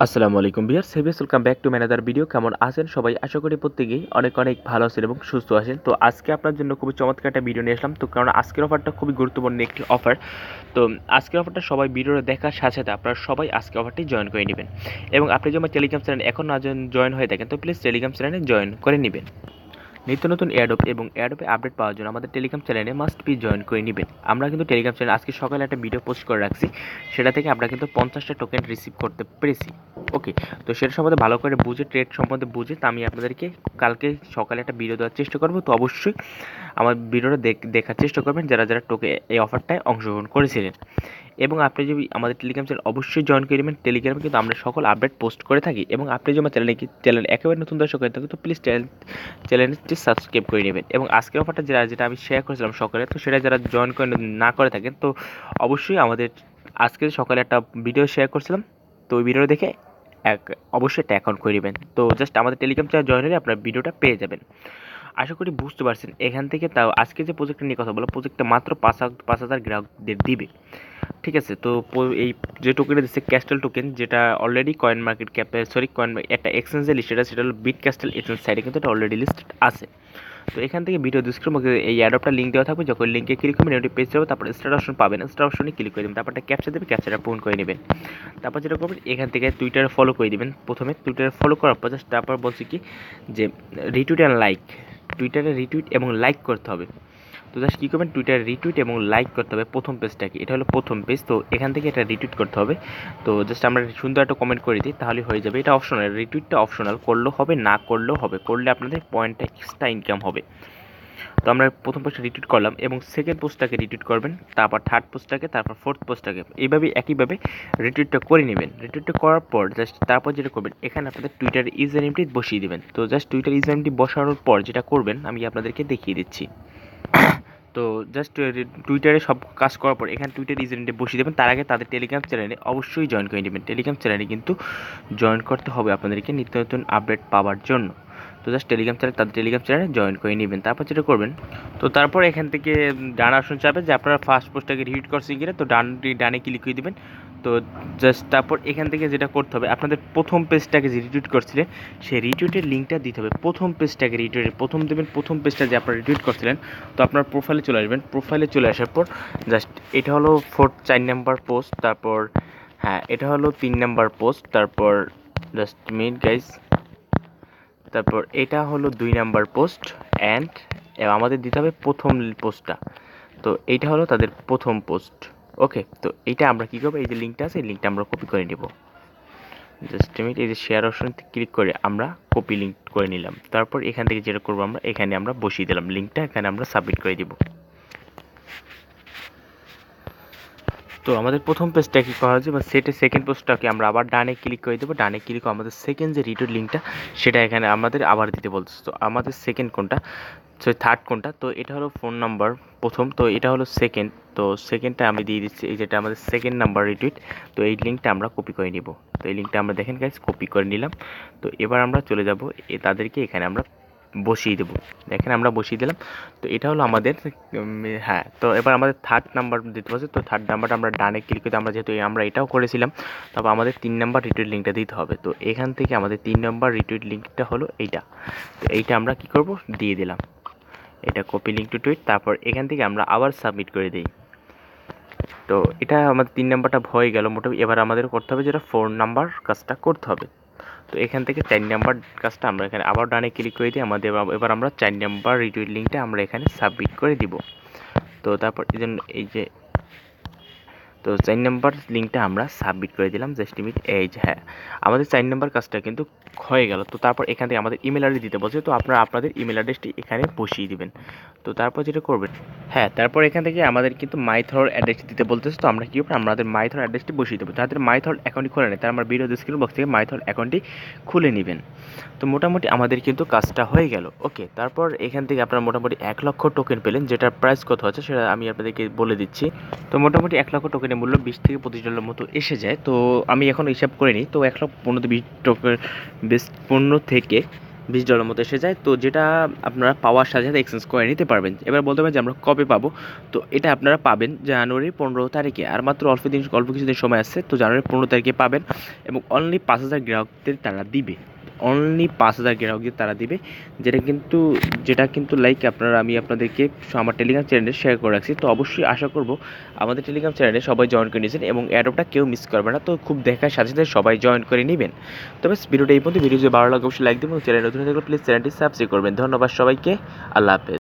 আসসালামু আলাইকুম viewers, welcome back to another video. কেমন আছেন সবাই? আশা করি প্রত্যেকেই অনেক অনেক ভালো আছেন এবং সুস্থ আছেন। তো আজকে আপনার জন্য খুবই চমৎকার একটা ভিডিও নিয়ে আসলাম। তো কারণ আজকের অফারটা খুবই গুরুত্বপূর্ণ একটি অফার। তো আজকের অফারটা সবাই ভিডিওটা দেখার সাথে সাথে আপনারা সবাই আজকে অফারটি জয়েন করে নেবেন। এবং আপনি যদি আমার টেলিগ্রাম চ্যানেল এখন না জয়েন হয়ে থাকেন তো প্লিজ টেলিগ্রাম চ্যানেলে জয়েন করে নেবেন। নিত্য নতুন এয়ারড্রপ এবং এয়ারড্রপে আপডেট পাওয়ার জন্য আমাদের টেলিগ্রাম চ্যানেলে মাস্ট বি জয়েন করে নেবেন। আমরা কিন্তু টেলিগ্রাম চ্যানেলে আজকে সকালে একটা ভিডিও পোস্ট করে রাখছি, সেটা থেকে আমরা কিন্তু 50টা টোকেন রিসিভ করতে পেরেছি। ওকে, তো সেটা সম্বন্ধে ভালো করে বুঝে, ট্রেড সম্বন্ধে বুঝে, তা আমি আপনাদেরকে কালকে সকালে একটা ভিডিও দেওয়ার চেষ্টা করব। তো অবশ্যই আমার ভিডিওটা দেখার চেষ্টা করবেন যারা যারা এই অফারটায় অংশগ্রহণ করেছিলেন। এবং আপনি যদি আমাদের টেলিগ্রাম চ্যানেল অবশ্যই জয়েন করে নেবেন। টেলিগ্রামে কিন্তু আমরা সকল আপডেট পোস্ট করে থাকি। এবং আপনি যদি আমার চ্যানেল একেবারে নতুন দর্শক হয়ে থাকেন তো প্লিজ চ্যানেলটি সাবস্ক্রাইব করে নেবেন। এবং আজকের অফারটা যেটা আমি শেয়ার করেছিলাম সকালে, তো সেটা যারা জয়েন করে না করে থাকেন তো অবশ্যই আমাদের আজকে সকালে একটা ভিডিও শেয়ার করছিলাম, তো ওই ভিডিও দেখে অবশ্যই একটা অ্যাকাউন্ট করে নেবেন। তো জাস্ট আমাদের টেলিগ্রাম চ্যানেল জয়েন হলে আপনার ভিডিওটা পেয়ে যাবেন। আশা করি বুঝতে পারছেন। এখান থেকে তাও আজকে যে প্রজেক্টটা নিয়ে কথা বলো, প্রজেক্টটা মাত্র 5,000 গ্রাহকদের দিবে। ঠিক আছে, তো এই যে টোকেনটা দিচ্ছে ক্যাস্টেল টোকেন, যেটা অলরেডি কয়েন মার্কেট ক্যাপে একটা এক্সচেঞ্জে লিস্টেড আছে, সেটা হলো বিট ক্যাস্টেল এক্সচেঞ্জ সাইটে কিন্তু এটা অলরেডি লিস্টেড আছে। তো এখান থেকে ভিডিও ডিসক্রিপশনে এই অ্যাডপটা লিঙ্ক দেওয়া থাকবে। যখন লিঙ্কে ক্লিক করবেন এটি পেজ যাবে, তারপর স্টার অপশন পাবেন, স্টার অপশনে ক্লিক করে দেবেন, তারপর একটা ক্যাপচা দেবে, ক্যাপচাটা পূরণ করে নেবেন। তারপর যেটা করবেন এখান থেকে টুইটারে ফলো করে দিবেন। প্রথমে টুইটারে ফলো করার পর জাস্ট তারপর বলছি কি যে রিটুইট অ্যান্ড লাইক, টুইটারে রিটুইট এবং লাইক করতে হবে। তো জাস্ট কী করবেন, টুইটারে রিটুইট এবং লাইক করতে হবে প্রথম পেজটাকে, এটা হলো প্রথম পেজ। তো এখান থেকে এটা রিটুইট করতে হবে। তো জাস্ট আমরা সুন্দর একটা কমেন্ট করে দিই, তাহলে হয়ে যাবে। এটা অপশনাল, রিটুইটটা অপশনাল, করলেও হবে না করলেও হবে, করলে আপনাদের পয়েন্টটা এক্সট্রা ইনকাম হবে। তো আমরা প্রথম পোস্টটা রিটুইট করলাম এবং সেকেন্ড পোস্টটাকে রিটুইট করবেন, তারপর থার্ড পোস্টটাকে, তারপর ফোর্থ পোস্টটাকে, এইভাবে একইভাবে রিটুইটটা করে নেবেন। রিটুইটটা করার পর জাস্ট তারপর যেটা করবেন এখানে আপনাদের টুইটার ইউজার নেমটি বসিয়ে দেবেন। তো জাস্ট টুইটার ইউজার নেমটি বসানোর পর যেটা করবেন আমি আপনাদেরকে দেখিয়ে দিচ্ছি। তো জাস্ট টুইটারে সব কাজ করার পর এখানে টুইটার ইউজারনেমটা বসিয়ে দেবেন। তার আগে তাদের টেলিগ্রাম চ্যানেলে অবশ্যই জয়েন করে নেবেন। টেলিগ্রাম চ্যানেলে কিন্তু জয়েন করতে হবে আপনাদেরকে নিত্য নতুন আপডেট পাওয়ার জন্য। তো জাস্ট তাদের টেলিগ্রাম চ্যানেলে জয়েন করে নেবেন। তারপর যেটা করবেন, তো তারপর এখান থেকে ডান অপশন চাপে যে আপনারা ফার্স্ট পোস্টটাকে রিটুইট করছেন কিনা, তো ডানে ক্লিক করে দেবেন। তো জাস্ট তারপর এখান থেকে যেটা করতে হবে, আপনাদের প্রথম পেজটাকে যে রিটুইট করছিলেন সেই রিটুইটের লিঙ্কটা দিতে হবে। প্রথম পেজটাকে রিটুইটের প্রথম দেবেন, প্রথম পেজটা যে আপনারা রিটুইট করছিলেন। তো আপনার প্রোফাইলে চলে আসবেন। প্রোফাইলে চলে আসার পর জাস্ট এটা হলো 4 নাম্বার পোস্ট, তারপর হ্যাঁ এটা হলো 3 নাম্বার পোস্ট, তারপর জাস্ট মিনিট গাইস, তারপর এটা হলো 2 নাম্বার পোস্ট অ্যান্ড আমাদের দিতে হবে প্রথম পোস্টটা। তো এইটা হলো তাদের প্রথম পোস্ট। ওকে, তো এইটা আমরা কী করবো, এই যে লিঙ্কটা আছে এই লিঙ্কটা আমরা কপি করে নেব। জাস্ট মিনিট, এই যে শেয়ার অপশনতে ক্লিক করে আমরা কপি লিঙ্ক করে নিলাম। তারপর এখান থেকে যেটা করবো আমরা এখানে আমরা বসিয়ে দিলাম লিঙ্কটা, এখানে আমরা সাবমিট করে দিব। তো আমাদের প্রথম পেজটা কি করা হচ্ছে বা সেকেন্ড পোস্টটাকে আমরা আবার ডানে ক্লিক করে দেবো। ডানে ক্লিক করে আমাদের সেকেন্ড যে রিটুইট লিঙ্কটা সেটা এখানে আমাদের আবার দিতে বলতেছে। তো আমাদের সেকেন্ড কোনটা, থার্ড কোনটা, তো এটা হলো ফোন নাম্বার প্রথম, তো এটা হলো সেকেন্ড। তো সেকেন্ডটা আমি দিয়ে দিচ্ছি, এই যেটা আমাদের সেকেন্ড নাম্বার রিটুইট। তো এই লিঙ্কটা আমরা কপি করে নিব। তো এই লিঙ্কটা আমরা দেখেন গাইস কপি করে নিলাম। তো এবার আমরা চলে যাব তাদেরকে এখানে আমরা বসিয়ে দেবো। দেখেন আমরা বসিয়ে দিলাম। তো এটা হলো আমাদের হ্যাঁ, তো এবার আমাদের থার্ড নাম্বার দিতে হবে। তো থার্ড নাম্বারটা আমরা ডানে ক্লিক করে, আমরা যেহেতু আমরা এটাও করেছিলাম, তারপর আমাদের 3 নাম্বার রিটুইট লিঙ্কটা দিতে হবে। তো এখান থেকে আমাদের 3 নাম্বার রিটুইট লিঙ্কটা হলো এইটা। তো এইটা আমরা কি করব, দিয়ে দিলাম। এটা কপি লিঙ্ক টু টুইট, তারপর এখান থেকে আমরা আবার সাবমিট করে দিই। তো এটা আমাদের 3 নাম্বারটা হয়ে গেল মোটামুটি। এবার আমাদের করতে হবে যেটা 4 নাম্বার কাজটা করতে হবে। তো এখান থেকে 4 নাম্বার কাজটা আমরা এখানে আবার ডানে ক্লিক করে দিই। আমাদের এবার আমরা 4 নাম্বার রিটুইট লিঙ্কটা আমরা এখানে সাবমিট করে দিব। তো তারপর এই যে তো 4 নাম্বার লিঙ্কটা আমরা সাবমিট করে দিলাম। জাস্ট মিনিট, এই যে হ্যাঁ আমাদের 4 নাম্বার কাজটা কিন্তু হয়ে গেল। তো তারপর এখান থেকে আমাদের ইমেল আইডি দিতে বলছে, তো আপনারা আপনাদের ইমেল অ্যাড্রেসটি এখানে বসিয়ে দিবেন। তো তারপর যেটা করবেন, হ্যাঁ তারপর এখান থেকে আমাদের কিন্তু মাইথর অ্যাড্রেসটি দিতে বলতেছে। তো আমরা কী করবো, আমাদের মাইথর অ্যাড্রেসটি বসিয়ে দেবো। যাদের মাইথর অ্যাকাউন্টটি খোলা নেই তারা আমার ভিডিও ডিসক্রিপশন বক্স থেকে মাইথর অ্যাকাউন্টটি খুলে নেবেন। তো মোটামুটি আমাদের কিন্তু কাজটা হয়ে গেল। ওকে, তারপর এখান থেকে আপনারা মোটামুটি 1 লক্ষ টোকেন পেলেন, যেটার প্রাইস কত আছে সেটা আমি আপনাদেরকে বলে দিচ্ছি। তো মোটামুটি 1 লক্ষ টোকেনের মূল্য 20 থেকে 25 ডলার মতো এসে যায়। তো আমি এখন হিসাব করে নিই। তো 1 লক্ষ 15 থেকে $20 মতো এসে যায়। তো যেটা আপনারা পাওয়ার সাথে সাথে এক্সচেঞ্জ করে নিতে পারবেন। এবার বলতে পারেন যে আমরা কবে পাবো? তো এটা আপনারা পাবেন জানুয়ারির 15 তারিখে। আর মাত্র অল্প কিছুদিন সময় আছে। তো জানুয়ারির 15 তারিখে পাবেন এবং অনলি 5,000 গ্রাহকদের তারা দিবে। অনলি 5,000 গ্রাহকদের তারা দিবে। যেটা কিন্তু লাইক আমি আপনাদেরকে আমার টেলিগ্রাম চ্যানেলে শেয়ার করে রাখছি। তো অবশ্যই আশা করব আমাদের টেলিগ্রাম চ্যানেলে সবাই জয়েন করে নিয়েছেন এবং অ্যাডপটা কেউ মিস করবে না। তো খুব দেখার সাথে সাথে সবাই জয়েন করে নিবেন। তবে ভিডিওটা এই পর্যন্ত। ভিডিও যদি ভালো লাগে অবশ্যই লাইক দেবেন এবং চ্যানেল নতুন হয়ে থাকলে প্লিজ চ্যানেলটি সাবস্ক্রাইব করবেন। ধন্যবাদ সবাইকে। আল্লাহ হাফেজ।